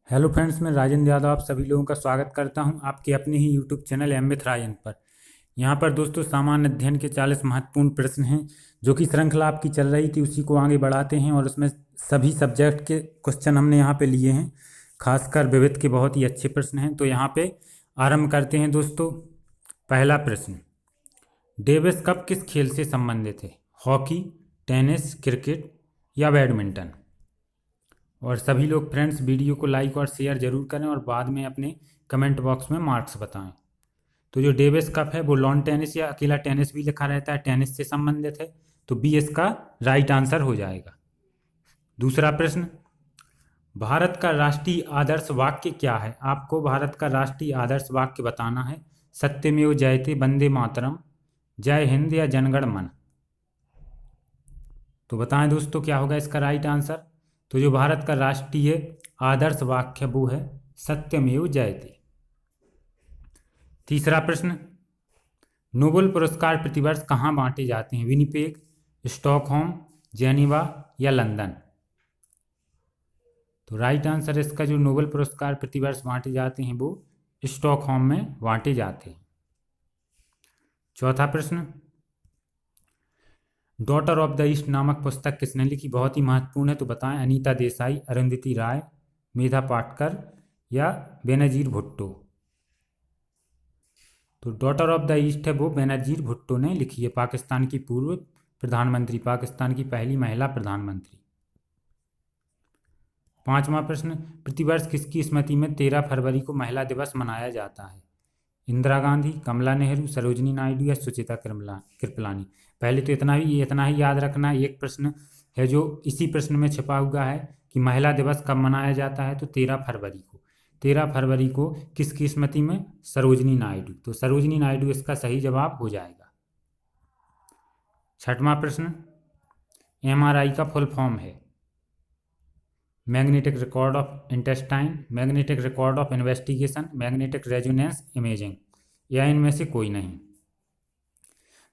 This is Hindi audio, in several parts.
हेलो फ्रेंड्स, मैं राजेंद्र यादव आप सभी लोगों का स्वागत करता हूं आपके अपने ही यूट्यूब चैनल एम विथ राजन पर। यहां पर दोस्तों सामान्य अध्ययन के 40 महत्वपूर्ण प्रश्न हैं जो कि श्रृंखला आपकी चल रही थी, उसी को आगे बढ़ाते हैं और उसमें सभी सब्जेक्ट के क्वेश्चन हमने यहाँ पे लिए हैं। खासकर विविध के बहुत ही अच्छे प्रश्न हैं। तो यहाँ पे आरंभ करते हैं दोस्तों। पहला प्रश्न, डेविस कप किस खेल से संबंधित है? हॉकी, टेनिस, क्रिकेट या बैडमिंटन? और सभी लोग फ्रेंड्स वीडियो को लाइक और शेयर जरूर करें और बाद में अपने कमेंट बॉक्स में मार्क्स बताएं। तो जो डेविस कप है वो लॉन टेनिस या अकेला टेनिस भी लिखा रहता है, टेनिस से संबंधित है, तो बी इसका राइट आंसर हो जाएगा। दूसरा प्रश्न, भारत का राष्ट्रीय आदर्श वाक्य क्या है? आपको भारत का राष्ट्रीय आदर्श वाक्य बताना है। सत्यमेव जयते, वंदे मातरम, जय हिंद या जनगण मन? तो बताएं दोस्तों क्या होगा इसका राइट आंसर। तो जो भारत का राष्ट्रीय आदर्श वाक्य वो है सत्यमेव जयते। तीसरा प्रश्न, नोबेल पुरस्कार प्रतिवर्ष कहाँ बांटे जाते हैं? विनिपेग, स्टॉकहोम, जेनीवा या लंदन? तो राइट आंसर इसका जो नोबेल पुरस्कार प्रतिवर्ष बांटे जाते हैं वो स्टॉकहोम में बांटे जाते हैं। चौथा प्रश्न, डॉटर ऑफ द ईस्ट नामक पुस्तक किसने लिखी? बहुत ही महत्वपूर्ण है, तो बताएं। अनीता देसाई, अरुंधति राय, मेधा पाटकर या बेनजीर भुट्टो? तो डॉटर ऑफ द ईस्ट है वो बेनजीर भुट्टो ने लिखी है। पाकिस्तान की पूर्व प्रधानमंत्री, पाकिस्तान की पहली महिला प्रधानमंत्री। पांचवा प्रश्न, प्रतिवर्ष किसकी स्मृति में 13 फरवरी को महिला दिवस मनाया जाता है? इंदिरा गांधी, कमला नेहरू, सरोजिनी नायडू या सुचिता कृपलानी? पहले तो इतना ही याद रखना। एक प्रश्न है जो इसी प्रश्न में छिपा हुआ है कि महिला दिवस कब मनाया जाता है, तो 13 फरवरी को। 13 फरवरी को किसकी स्मृति में? सरोजिनी नायडू। तो सरोजिनी नायडू इसका सही जवाब हो जाएगा। छठवां प्रश्न, एमआरआई का फुल फॉर्म है magnetic record of intestine, magnetic record of investigation, magnetic resonance imaging या इनमें से कोई नहीं?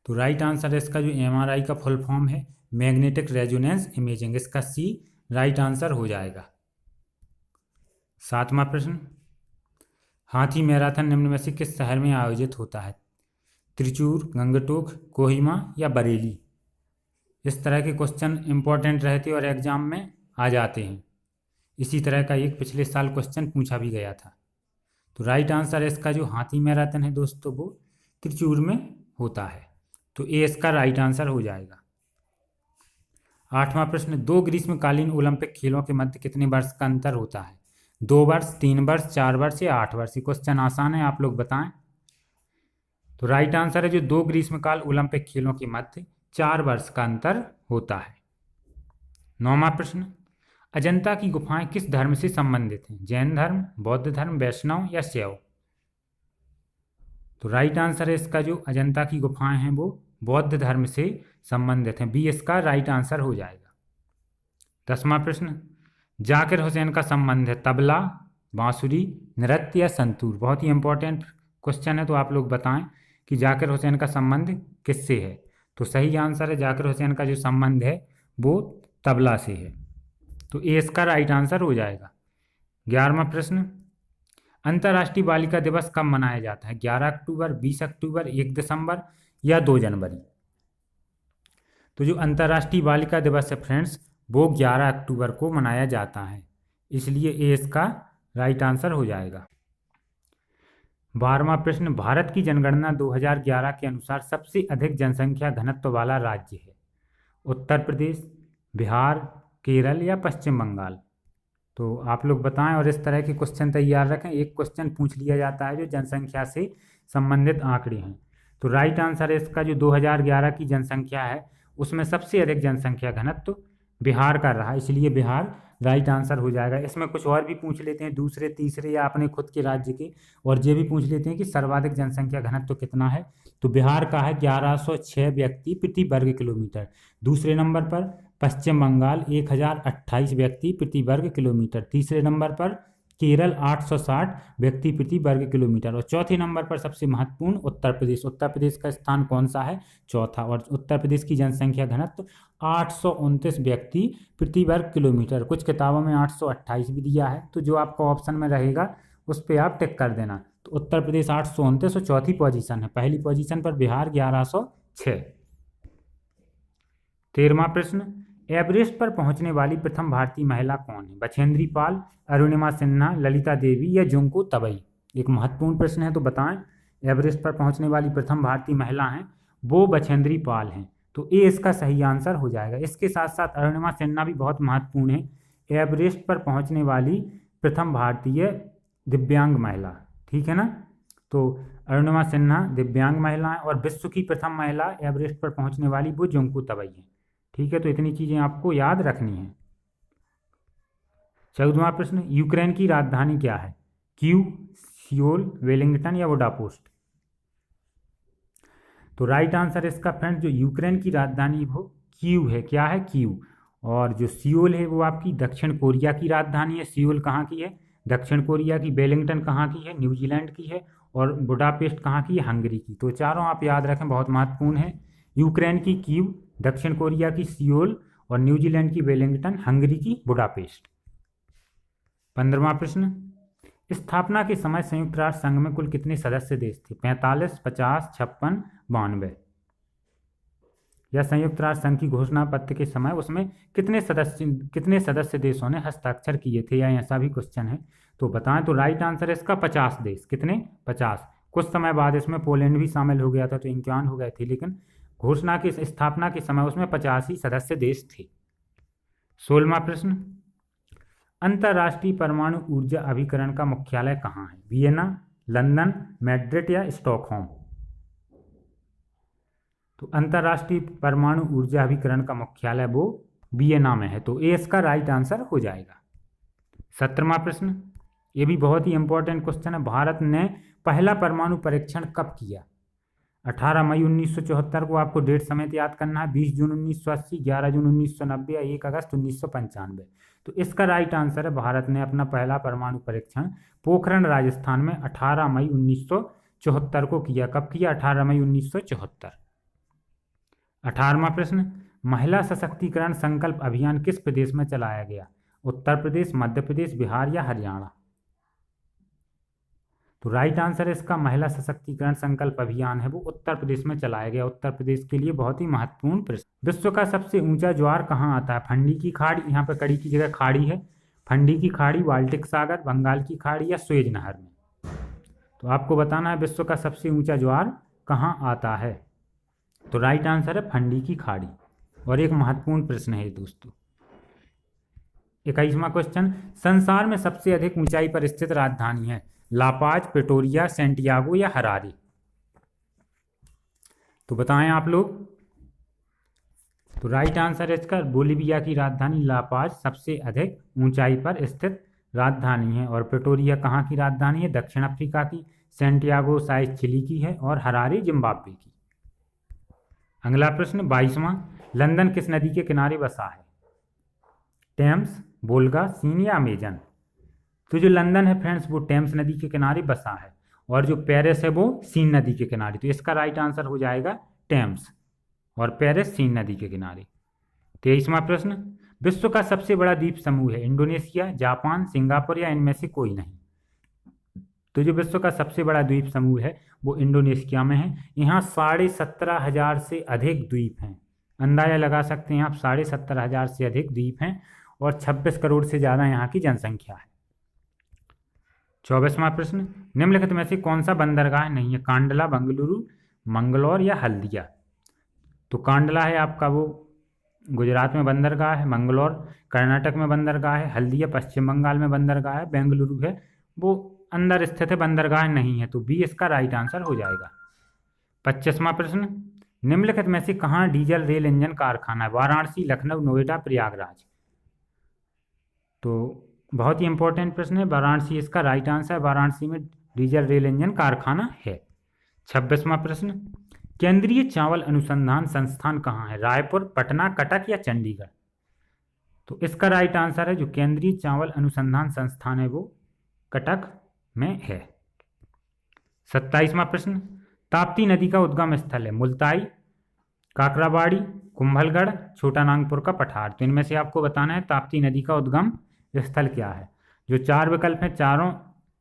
तो राइट आंसर इसका जो एमआरआई का फुल फॉर्म है मैग्नेटिक रेजोनेंस इमेजिंग, इसका सी राइट आंसर हो जाएगा। सातवां प्रश्न, हाथी मैराथन निम्न में से किस शहर में आयोजित होता है? त्रिचूर, गंगटोक, कोहिमा या बरेली? इस तरह के क्वेश्चन इंपॉर्टेंट रहते और एग्जाम में आ जाते हैं। इसी तरह का एक पिछले साल क्वेश्चन पूछा भी गया था। तो राइट आंसर इसका जो हाथी मैराथन है दोस्तों वो त्रिचूर में होता है, तो ए इसका राइट आंसर हो जाएगा। आठवां प्रश्न, 2 ग्रीष्मकालीन ओलंपिक खेलों के मध्य कितने वर्ष का अंतर होता है? 2 वर्ष, 3 वर्ष, 4 वर्ष या 8 वर्ष? क्वेश्चन आसान है, आप लोग बताएं। तो राइट आंसर है जो 2 ग्रीष्मकाल ओलंपिक खेलों के मध्य 4 वर्ष का अंतर होता है। 9वां प्रश्न, अजंता की गुफाएं किस धर्म से संबंधित हैं? जैन धर्म, बौद्ध धर्म, वैष्णव या शैव? तो राइट आंसर है इसका जो अजंता की गुफाएं हैं वो बौद्ध धर्म से संबंधित हैं, बी इसका राइट आंसर हो जाएगा। 10वां प्रश्न, जाकिर हुसैन का संबंध है तबला, बांसुरी, नृत्य या संतूर? बहुत ही इंपॉर्टेंट क्वेश्चन है, तो आप लोग बताएं कि जाकिर हुसैन का संबंध किससे है? तो सही आंसर है जाकिर हुसैन का जो संबंध है वो तबला से है, तो ए इसका राइट आंसर हो जाएगा। 11वां प्रश्न, अंतर्राष्ट्रीय बालिका दिवस कब मनाया जाता है? 11 अक्टूबर, 20 अक्टूबर, 1 दिसंबर या 2 जनवरी? तो जो अंतर्राष्ट्रीय बालिका दिवस है फ्रेंड्स वो 11 अक्टूबर को मनाया जाता है, इसलिए ए इसका राइट आंसर हो जाएगा। 12वां प्रश्न, भारत की जनगणना 2011 के अनुसार सबसे अधिक जनसंख्या घनत्व वाला राज्य है? उत्तर प्रदेश, बिहार, केरल या पश्चिम बंगाल? तो आप लोग बताएं और इस तरह के क्वेश्चन तैयार रखें। एक क्वेश्चन पूछ लिया जाता है जो जनसंख्या से संबंधित आंकड़े हैं। तो राइट आंसर है इसका जो 2011 की जनसंख्या है उसमें सबसे अधिक जनसंख्या घनत्व बिहार का रहा, इसलिए बिहार राइट आंसर हो जाएगा। इसमें कुछ और भी पूछ लेते हैं, दूसरे तीसरे या अपने खुद के राज्य के, और ये भी पूछ लेते हैं कि सर्वाधिक जनसंख्या घनत्व कितना है। तो बिहार का है 1106 व्यक्ति प्रति वर्ग किलोमीटर। दूसरे नंबर पर पश्चिम बंगाल 1028 व्यक्ति प्रति वर्ग किलोमीटर। तीसरे नंबर पर केरल 860 व्यक्ति प्रति वर्ग किलोमीटर। और चौथे नंबर पर सबसे महत्वपूर्ण उत्तर प्रदेश। उत्तर प्रदेश का स्थान कौन सा है? चौथा। और उत्तर प्रदेश की जनसंख्या घनत्व 829 व्यक्ति प्रति वर्ग किलोमीटर। कुछ किताबों में 828 भी दिया है, तो जो आपका ऑप्शन में रहेगा उस पर आप टिक कर देना। तो उत्तर प्रदेश 829 और चौथी पोजीशन है। पहली पोजीशन पर बिहार 1106। 13वां प्रश्न, एवरेस्ट पर पहुंचने वाली प्रथम भारतीय महिला कौन है? बछेंद्री पाल, अरुणिमा सिन्हा, ललिता देवी या जुंको तबई? एक महत्वपूर्ण प्रश्न है, तो बताएं। एवरेस्ट पर पहुंचने वाली प्रथम भारतीय महिला हैं वो बछेंद्री पाल हैं, तो ये इसका सही आंसर हो जाएगा। इसके साथ साथ अरुणिमा सिन्हा भी बहुत महत्वपूर्ण है। एवरेस्ट पर पहुंचने वाली प्रथम भारतीय दिव्यांग महिला, ठीक है ना। तो अरुणिमा सिन्हा दिव्यांग महिला है, और विश्व की प्रथम महिला एवरेस्ट पर पहुंचने वाली वो जुंको तबई है, ठीक है। तो इतनी चीजें आपको याद रखनी है। 14वां प्रश्न, यूक्रेन की राजधानी क्या है? कीव, सियोल, वेलिंगटन या बुडापेस्ट? तो राइट आंसर इसका फ्रेंड, जो यूक्रेन की राजधानी वो कीव है। क्या है? कीव। और जो सियोल है वो आपकी दक्षिण कोरिया की राजधानी है। सियोल कहाँ की है? दक्षिण कोरिया की। वेलिंगटन कहाँ की है? न्यूजीलैंड की है। और बुडापेस्ट कहाँ की है? हंगरी की। तो चारों आप याद रखें, बहुत महत्वपूर्ण है। यूक्रेन की कीव, दक्षिण कोरिया की सियोल, और न्यूजीलैंड की वेलिंगटन, हंगरी की बुडापेस्ट। 15वां प्रश्न, स्थापना के समय संयुक्त राष्ट्र संघ में कुल कितने सदस्य देश थे? 45, 50, 56, 92? या संयुक्त राष्ट्र संघ की घोषणा पत्र के समय उसमें कितने सदस्य देशों ने हस्ताक्षर किए थे, या ऐसा भी क्वेश्चन है, तो बताएं। तो राइट आंसर है इसका 50 देश। कितने? 50। कुछ समय बाद इसमें पोलैंड भी शामिल हो गया था, तो 51 हो गए थे, लेकिन घोषणा की स्थापना के समय उसमें 50 ही सदस्य देश थे। 16वां प्रश्न, अंतर्राष्ट्रीय परमाणु ऊर्जा अभिकरण का मुख्यालय कहाँ है? वियना, लंदन, मैड्रिड या स्टॉकहोम? तो अंतर्राष्ट्रीय परमाणु ऊर्जा अभिकरण का मुख्यालय वो वियना में है, तो ये इसका राइट आंसर हो जाएगा। 17वां प्रश्न, ये भी बहुत ही इंपॉर्टेंट क्वेश्चन है। भारत ने पहला परमाणु परीक्षण कब किया? 18 मई 1974 को आपको डेट समेत याद करना है। 20 जून 1980, 11 जून 1990 या 1 अगस्त 1995? तो इसका राइट आंसर है, भारत ने अपना पहला परमाणु परीक्षण पोखरण राजस्थान में 18 मई 1974 को किया। कब किया? 18 मई 1974। 18वां प्रश्न, महिला सशक्तिकरण संकल्प अभियान किस प्रदेश में चलाया गया? उत्तर प्रदेश, मध्य प्रदेश, बिहार या हरियाणा? तो राइट आंसर है इसका महिला सशक्तिकरण संकल्प अभियान है वो उत्तर प्रदेश में चलाया गया। उत्तर प्रदेश के लिए बहुत ही महत्वपूर्ण प्रश्न। विश्व का सबसे ऊंचा ज्वार कहाँ आता है? फंडी की खाड़ी, यहाँ पर कड़ी की जगह खाड़ी है, फंडी की खाड़ी, बाल्टिक सागर, बंगाल की खाड़ी या स्वेज नहर में? तो आपको बताना है विश्व का सबसे ऊंचा ज्वार कहाँ आता है। तो राइट आंसर है फंडी की खाड़ी। और एक महत्वपूर्ण प्रश्न है दोस्तों। 21वां क्वेश्चन, संसार में सबसे अधिक ऊंचाई पर स्थित राजधानी है? लापाज, प्रेटोरिया, सैंटियागो या हरारे? तो बताएं आप लोग। तो राइट आंसर है इसका बोलिविया की राजधानी लापाज सबसे अधिक ऊंचाई पर स्थित राजधानी है। और प्रेटोरिया कहाँ की राजधानी है? दक्षिण अफ्रीका की। सैंटियागो शायद चिली की है, और हरारे जिम्बाब्वे की। अगला प्रश्न 22वां, लंदन किस नदी के किनारे बसा है? टेम्स, वोल्गा, सीन या अमेजन? तो जो लंदन है फ्रेंड्स वो टेम्स नदी के किनारे बसा है, और जो पेरिस है वो सीन नदी के किनारे। तो इसका राइट आंसर हो जाएगा टेम्स, और पेरिस सीन नदी के किनारे। 23वां प्रश्न, विश्व का सबसे बड़ा द्वीप समूह है? इंडोनेशिया, जापान, सिंगापुर या इनमें से कोई नहीं? तो जो विश्व का सबसे बड़ा द्वीप समूह है वो इंडोनेशिया में है। यहाँ 17,500 से अधिक द्वीप हैं। अंदाजा लगा सकते हैं आप, 17,500 से अधिक द्वीप हैं, और 26 करोड़ से ज़्यादा यहाँ की जनसंख्या है। 24वां प्रश्न, निम्नलिखित में से कौन सा बंदरगाह नहीं है? कांडला, बंगलुरु, मंगलौर या हल्दिया? तो कांडला है आपका वो गुजरात में बंदरगाह है, मंगलौर कर्नाटक में बंदरगाह है, हल्दिया पश्चिम बंगाल में बंदरगाह है, बेंगलुरु है वो अंदर स्थित है, बंदरगाह नहीं है। तो बी इसका राइट आंसर हो जाएगा। 25वां प्रश्न, निम्नलिखित में से कहाँ डीजल रेल इंजन कारखाना है? वाराणसी, लखनऊ, नोएडा, प्रयागराज? तो बहुत ही इंपॉर्टेंट प्रश्न है। वाराणसी इसका राइट आंसर है, वाराणसी में डीजल रेल इंजन कारखाना है। 26वां प्रश्न, केंद्रीय चावल अनुसंधान संस्थान कहाँ है? रायपुर, पटना, कटक या चंडीगढ़? तो इसका राइट आंसर है जो केंद्रीय चावल अनुसंधान संस्थान है वो कटक में है। 27वां प्रश्न, ताप्ती नदी का उद्गम स्थल है मुल्ताई, काकराबाड़ी, कुंभलगढ़, छोटा नागपुर का पठार। तो इनमें से आपको बताना है ताप्ती नदी का उद्गम स्थल क्या है। जो 4 विकल्प हैं चारों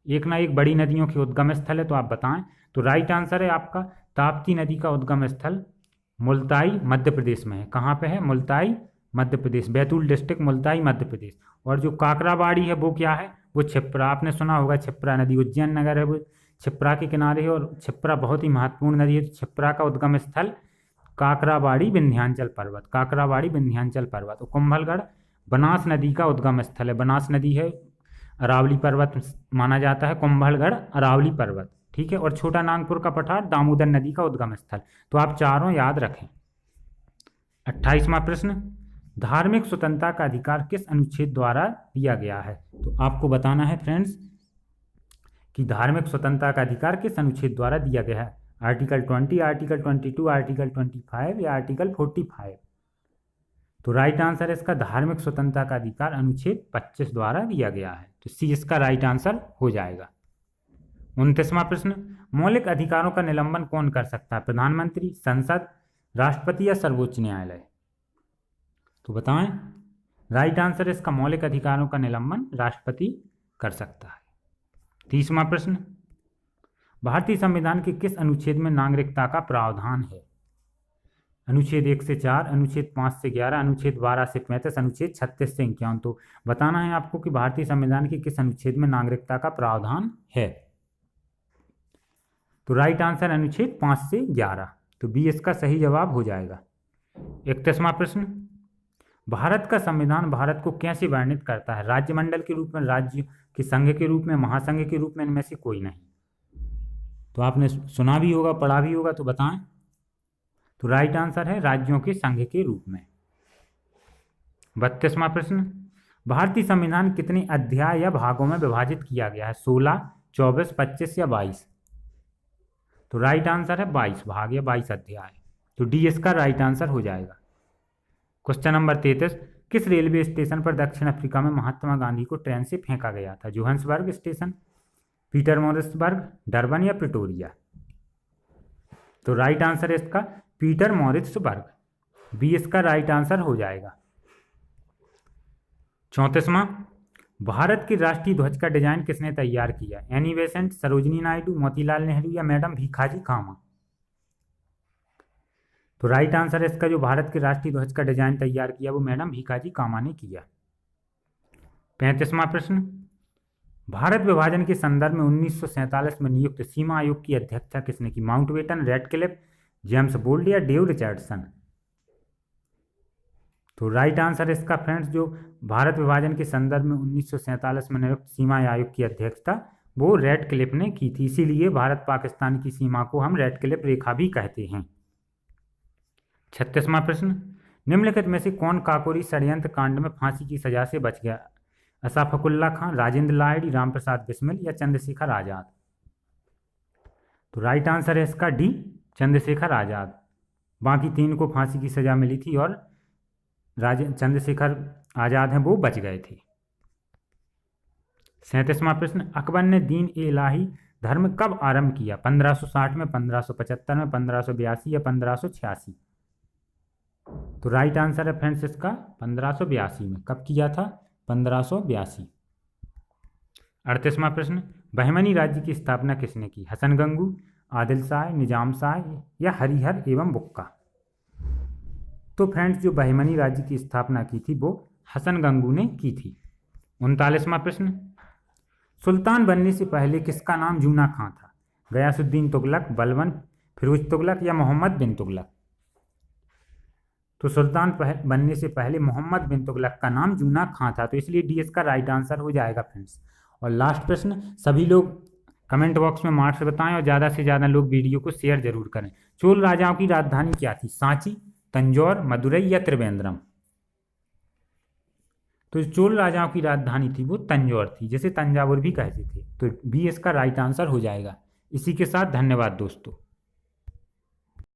एक ना एक बड़ी नदियों के उद्गम स्थल है, तो आप बताएं। तो राइट आंसर है आपका ताप्ती नदी का उद्गम स्थल मुल्ताई मध्य प्रदेश में है। कहाँ पे है? मुल्ताई मध्य प्रदेश, बैतूल डिस्ट्रिक्ट, मुल्ताई मध्य प्रदेश। और जो काकराबाड़ी है वो क्या है? वो छिप्रा, आपने सुना होगा छिप्रा नदी, उज्जैन नगर है वो छिप्रा के किनारे है, और छिप्रा बहुत ही महत्वपूर्ण नदी है। छिप्रा का उद्गम स्थल काकराबाड़ी विंध्याचल पर्वत, काकराबाड़ी विंध्याचल पर्वत। और कुंभलगढ़ बनास नदी का उद्गम स्थल है, बनास नदी है, अरावली पर्वत माना जाता है, कुंभलगढ़ अरावली पर्वत, ठीक है। और छोटा नागपुर का पठार दामोदर नदी का उद्गम स्थल। तो आप चारों याद रखें। 28वां प्रश्न, धार्मिक स्वतंत्रता का अधिकार किस अनुच्छेद द्वारा दिया गया है? तो आपको बताना है फ्रेंड्स कि धार्मिक स्वतंत्रता का अधिकार किस अनुच्छेद द्वारा दिया गया है। आर्टिकल 20, आर्टिकल 22, आर्टिकल 25 या आर्टिकल 45। तो राइट आंसर है इसका धार्मिक स्वतंत्रता का अधिकार अनुच्छेद 25 द्वारा दिया गया है। तो सी इसका राइट आंसर हो जाएगा। 29वां प्रश्न, मौलिक अधिकारों का निलंबन कौन कर सकता है? प्रधानमंत्री, संसद, राष्ट्रपति या सर्वोच्च न्यायालय? तो बताएं। राइट आंसर है इसका मौलिक अधिकारों का निलंबन राष्ट्रपति कर सकता है। 30वां प्रश्न, भारतीय संविधान के किस अनुच्छेद में नागरिकता का प्रावधान है? अनुच्छेद 1 से 4, अनुच्छेद 5 से 11, अनुच्छेद 12 से 35, अनुच्छेद 36 से 51। तो बताना है आपको कि भारतीय संविधान के किस अनुच्छेद में नागरिकता का प्रावधान है। तो राइट आंसर अनुच्छेद 5 से 11। तो बी इसका सही जवाब हो जाएगा। 31वां प्रश्न, भारत का संविधान भारत को कैसे वर्णित करता है? राज्यमंडल के रूप में, राज्य के संघ के रूप में, महासंघ के रूप में, इनमें से कोई नहीं। तो आपने सुना भी होगा, पढ़ा भी होगा, तो बताएं। तो राइट आंसर है राज्यों के संघ के रूप में। 32वां प्रश्न, भारतीय संविधान कितने अध्याय या भागों में विभाजित किया गया है? 16, 24, 25 या 22? तो राइट आंसर है 22 भाग या 22 अध्याय। तो डी इसका राइट आंसर हो जाएगा। क्वेश्चन नंबर 33, किस रेलवे स्टेशन पर दक्षिण अफ्रीका में महात्मा गांधी को ट्रेन से फेंका गया था? जोहान्सबर्ग स्टेशन, पीटरमॉरिट्सबर्ग, डरबन या प्रिटोरिया? तो राइट आंसर है इसका पीटरमॉरिट्सबर्ग, बी इसका राइट आंसर हो जाएगा। 34वां, भारत के राष्ट्रीय ध्वज का डिजाइन किसने तैयार किया? एनी बेसेंट, सरोजिनी नायडू, मोतीलाल नेहरू या मैडम भीखाजी कामा? तो राइट आंसर है इसका जो भारत के राष्ट्रीय ध्वज का डिजाइन तैयार किया वो मैडम भीखाजी कामा ने किया। 35वां प्रश्न, भारत विभाजन के संदर्भ में 1947 में नियुक्त सीमा आयोग की अध्यक्षता किसने की? माउंटबेटन, रेडक्लिफ, जेम्स बोल्ड या डेव रिचर्डसन? तो राइट आंसर है इसका फ्रेंड्स जो भारत विभाजन के संदर्भ में 1947 में नियुक्त सीमा आयोग की अध्यक्षता वो रेडक्लिफ ने की थी। इसीलिए भारत पाकिस्तान की सीमा को हम रेडक्लिफ रेखा भी कहते हैं। 36वां प्रश्न, निम्नलिखित में से कौन काकोरी षड्यंत्र कांड में फांसी की सजा से बच गया? अशफाकुल्ला खान, राजेंद्र लाहिड़ी, रामप्रसाद बिस्मिल या चंद्रशेखर आजाद? तो राइट आंसर है इसका डी, चंद्रशेखर आजाद। बाकी 3 को फांसी की सजा मिली थी और चंद्रशेखर आजाद हैं वो बच गए थे। 37वां प्रश्न, अकबर ने दीन ए इलाही धर्म कब आरंभ किया? 1560 में, 1575 में, 1582 या 1586? तो राइट आंसर है फ्रेंड्स इसका 1582 में। कब किया था? 1582। 38वां प्रश्न, बहमनी राज्य की स्थापना किसने की? हसन गंगू, आदिल शाह, निजाम शाह या हरिहर एवं बुक्का? तो फ्रेंड्स जो बहमनी राज्य की स्थापना की थी वो हसन गंगू ने की थी। 39वां प्रश्न, सुल्तान बनने से पहले किसका नाम जूना खां था? गयासुद्दीन तुगलक, बलबन, फिरोज तुगलक या मोहम्मद बिन तुगलक? तो सुल्तान बनने से पहले मोहम्मद बिन तुगलक का नाम जूना खां था। तो इसलिए डी इसका राइट आंसर हो जाएगा फ्रेंड्स। और लास्ट प्रश्न, सभी लोग कमेंट बॉक्स में मार्क्स बताएं और ज़्यादा से ज़्यादा लोग वीडियो को शेयर जरूर करें। चोल राजाओं की राजधानी क्या थी? सांची, तंजौर, मदुरई या त्रिवेंद्रम? तो चोल राजाओं की राजधानी थी वो तंजौर थी, जिसे तंजावुर भी कहते थे। तो बी इसका राइट आंसर हो जाएगा। इसी के साथ धन्यवाद दोस्तों।